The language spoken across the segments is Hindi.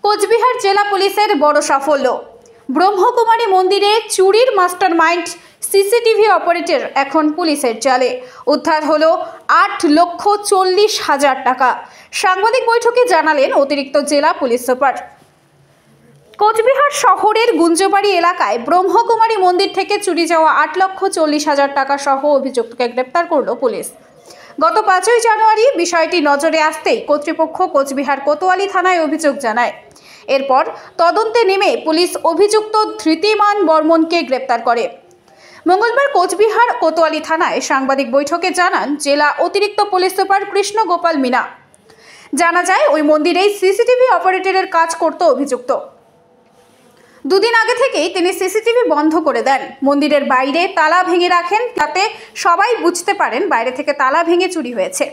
কোচবিহার জেলা পুলিশের বড় সাফল্য। ব্রহ্মকুমারী মন্দিরে চুরির মাস্টারমাইন্ড সিসিটিভি অপারেটর এখন পুলিশের জালে। উদ্ধার হলো 8,40,000 টাকা। সাংবাদিক বৈঠকে জানালেন অতিরিক্ত জেলা পুলিশ সুপার। কোচবিহার শহরের গুঞ্জবাড়ি এলাকায় ব্রহ্মকুমারী মন্দির থেকে চুরি যাওয়া 8,40,000 টাকা সহ অভিযুক্তকে গ্রেপ্তার করল পুলিশ। গত 5ই জানুয়ারি বিষয়টি নজরে আসতেই কর্তৃপক্ষ কোচবিহার কোতোয়ালি থানায় অভিযোগ জানায়। এরপর তদন্তে নেমে পুলিশ অভিযুক্ত ধৃতিমান বর্মনকে গ্রেপ্তার করে। মঙ্গলবার কোচবিহার কোতোয়ালি থানায় সাংবাদিক বৈঠকে জানান জেলা অতিরিক্ত পুলিশ সুপার কৃষ্ণ গোপাল মিনা। জানা যায় ওই মন্দিরেই সিসিটিভি অপারেটরের কাজ করত অভিযুক্ত। দুদিন আগে থেকেই তিনি সিসিটিভি বন্ধ করে দেন। মন্দিরের বাইরে তালা ভেঙে রাখেন যাতে সবাই বুঝতে পারেন বাইরে থেকে তালা ভেঙে চুরি হয়েছে।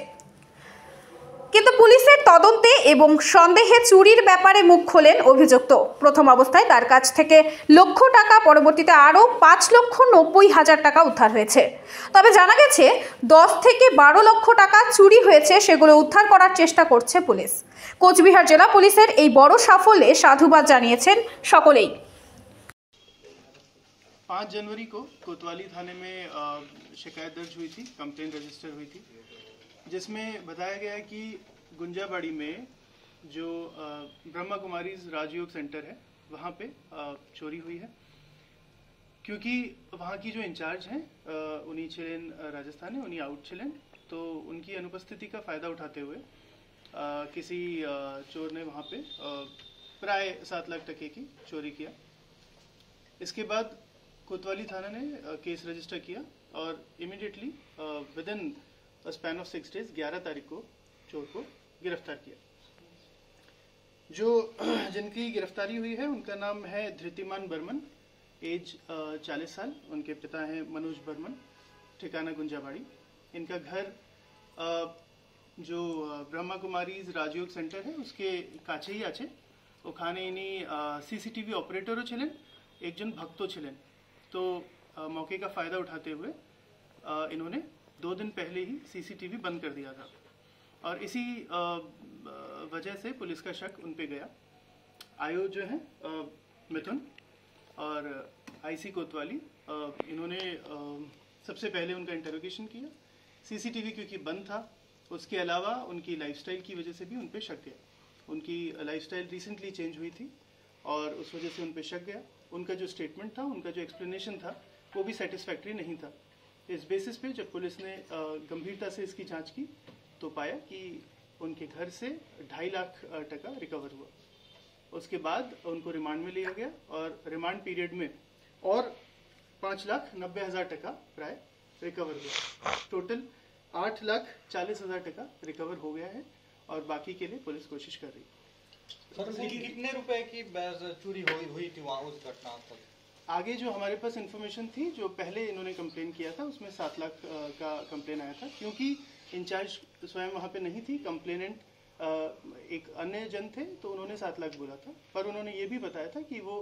কিন্তু পুলিশের তদন্তে এবং সন্দেহে চুরির ব্যাপারে মুখ খোলেন অভিযুক্ত। প্রথম অবস্থায় তার কাছ থেকে লক্ষ টাকা, পরবর্তীতে আরও 5,90,000 টাকা উদ্ধার হয়েছে। তবে জানা গেছে 10 থেকে 12 লক্ষ টাকা চুরি হয়েছে, সেগুলো উদ্ধার করার চেষ্টা করছে পুলিশ। কোচবিহার জেলা পুলিশের এই বড় সাফল্যে সাধুবাদ জানিয়েছেন সকলেই। 5 जनवरी को कोतवाली थाने में शिकायत दर्ज हुई थी, कंप्लेंट रजिस्टर हुई थी, जिसमें बताया गया कि गुंजाबाड़ी में जो ब्रह्मा कुमारीज राजयोग सेंटर है वहाँ पे चोरी हुई है। क्योंकि वहाँ की जो इंचार्ज हैं उन्हीं चिलेन राजस्थान है, उन्हीं आउट चिलेन, तो उनकी अनुपस्थिति का फ़ायदा उठाते हुए किसी चोर ने वहाँ पे प्राय 7 लाख टके की चोरी किया। इसके बाद कोतवाली थाना ने केस रजिस्टर किया और immediately with in span of 6 days 11 तारीख को चोर को गिरफ्तार किया। जो जिनकी गिरफ्तारी हुई है उनका नाम है धृतिमान बर्मन, एज 40 साल। उनके पिता हैं मनोज बर्मन, ठिकाना गुंजाबाड़ी। इनका घर जो ब्रह्मा कुमारीज राजयोग सेंटर है उसके काछे ही आछे ओखाने इन्हीं सीसीटीवी ऑपरेटरों छिलेन, एक जन भक्तों छिलेन। तो मौके का फ़ायदा उठाते हुए इन्होंने 2 दिन पहले ही सीसीटीवी बंद कर दिया था और इसी वजह से पुलिस का शक उन पे गया। आयो जो है मिथुन और आईसी कोतवाली, इन्होंने सबसे पहले उनका इंटरोगेशन किया। सीसीटीवी क्योंकि बंद था, उसके अलावा उनकी लाइफस्टाइल की वजह से भी उन पे शक गया। उनकी लाइफस्टाइल रिसेंटली चेंज हुई थी और उस वजह से उन पे शक गया। उनका जो स्टेटमेंट था, उनका जो एक्सप्लेनेशन था, वो भी सेटिस्फैक्ट्री नहीं था। इस बेसिस पे जब पुलिस ने गंभीरता से इसकी जांच की तो पाया कि उनके घर से 2.5 लाख टका रिकवर हुआ। उसके बाद उनको रिमांड में लिया गया और रिमांड पीरियड में और 5,90,000 टका प्राय रिकवर हुआ। टोटल 8,40,000 टका रिकवर हो गया है और बाकी के लिए पुलिस कोशिश कर रही है। कितने रुपए की चोरी हुई थी वहाँ उस घटना तक? आगे जो हमारे पास इंफॉर्मेशन थी, जो पहले इन्होंने कंप्लेन किया था उसमें 7 लाख का कंप्लेन आया था। क्योंकि इंचार्ज स्वयं वहाँ पे नहीं थी, कंप्लेनेंट एक अन्य जन थे, तो उन्होंने 7 लाख बोला था, पर उन्होंने ये भी बताया था कि वो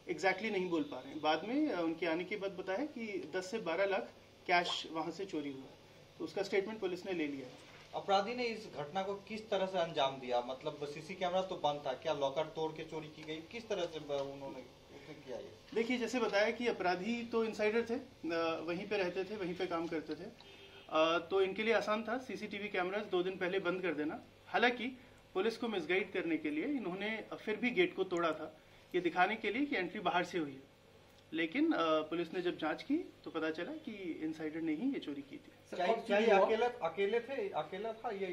एग्जैक्टली नहीं बोल पा रहे हैं। बाद में उनके आने के बाद बताया कि 10 से 12 लाख कैश वहाँ से चोरी हुआ, तो उसका स्टेटमेंट पुलिस ने ले लिया है। अपराधी ने इस घटना को किस तरह से अंजाम दिया? मतलब सीसी कैमरा तो बंद था, क्या लॉकर तोड़ के चोरी की गई? किस तरह से उन्होंने किया ये? देखिए, जैसे बताया कि अपराधी तो इनसाइडर थे, वहीं पे रहते थे, वहीं पे काम करते थे, तो इनके लिए आसान था सीसीटीवी कैमरास 2 दिन पहले बंद कर देना। हालांकि पुलिस को मिसगाइड करने के लिए इन्होंने फिर भी गेट को तोड़ा था, ये दिखाने के लिए कि एंट्री बाहर से हुई है। लेकिन पुलिस ने जब जांच की तो पता चला कि इनसाइडर ने ही ये चोरी की थी। क्या अकेला था ये?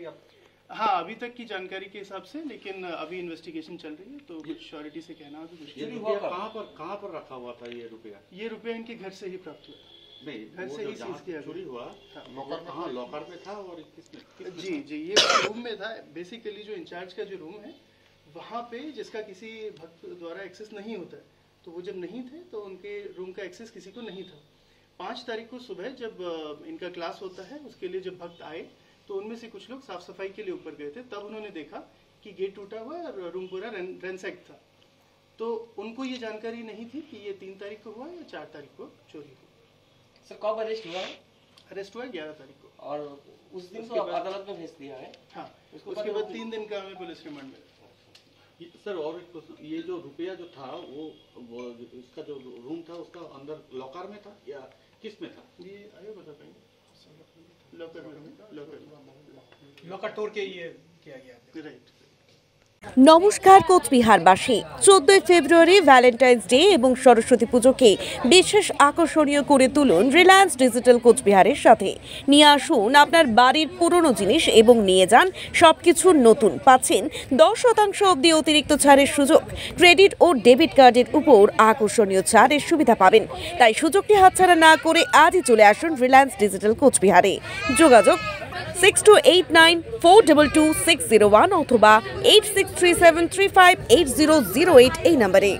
हाँ, अभी तक की जानकारी के हिसाब से, लेकिन अभी इन्वेस्टिगेशन चल रही है तो कुछ श्योरिटी से कहना अभी मुश्किल है। कहाँ पर रखा हुआ था ये रुपया? ये रुपया इनके घर से ही प्राप्त हुआ। नहीं, घर से ही सीज किया चोरी हुआ। कहाँ लॉकर में था और किसने? जी, ये रूम में था। बेसिकली जो इंचार्ज का जो रूम है वहाँ पे, जिसका किसी भक्त द्वारा एक्सेस नहीं होता है, तो वो जब नहीं थे तो उनके रूम का एक्सेस किसी को नहीं था। 5 तारीख को सुबह जब इनका क्लास होता है, उसके लिए जब भक्त आए तो उनमें से कुछ लोग साफ सफाई के लिए ऊपर गए थे। तब उन्होंने देखा कि गेट टूटा हुआ है और रूम पूरा रैंसैक था। तो उनको ये जानकारी नहीं थी कि ये 3 तारीख को हुआ या 4 तारीख को चोरी हुई। सर, कब अरेस्ट हुआ है? अरेस्ट हुआ 11 तारीख को और उस दिन तो अदालत में भेज दिया है। हाँ, उसके बाद 3 दिन का हमें पुलिस रिमांड मिला। सर और एक प्रश्न, ये जो रुपया जो था वो इसका जो रूम था उसका अंदर लॉकर में था या किस में था? ये आयो बता पाएंगे लॉकर में लॉकर तोड़ के ये किया गया राइट। নমস্কার কোচবিহারবাসী 14 ফেব্রুয়ারি ভ্যালেন্টাইন্স ডে এবং সরস্বতী পুজোকে বিশেষ আকর্ষণীয় করে তুলুন রিলায়েন্স ডিজিটাল কোচবিহারের সাথে নিয়ে আসুন আপনার বাড়ির পুরনো জিনিস এবং নিয়ে যান সবকিছু নতুন পাচ্ছেন 10% অবধি অতিরিক্ত ছাড়ের সুযোগ ক্রেডিট ও ডেবিট কার্ডের উপর আকর্ষণীয় ছাড়ের সুবিধা পাবেন তাই সুযোগটি হাতছাড়া না করে আজই চলে আসুন রিলায়েন্স ডিজিটাল কোচবিহারে যোগাযোগ 6289422601 অথবা 8637358008 এই নম্বরে।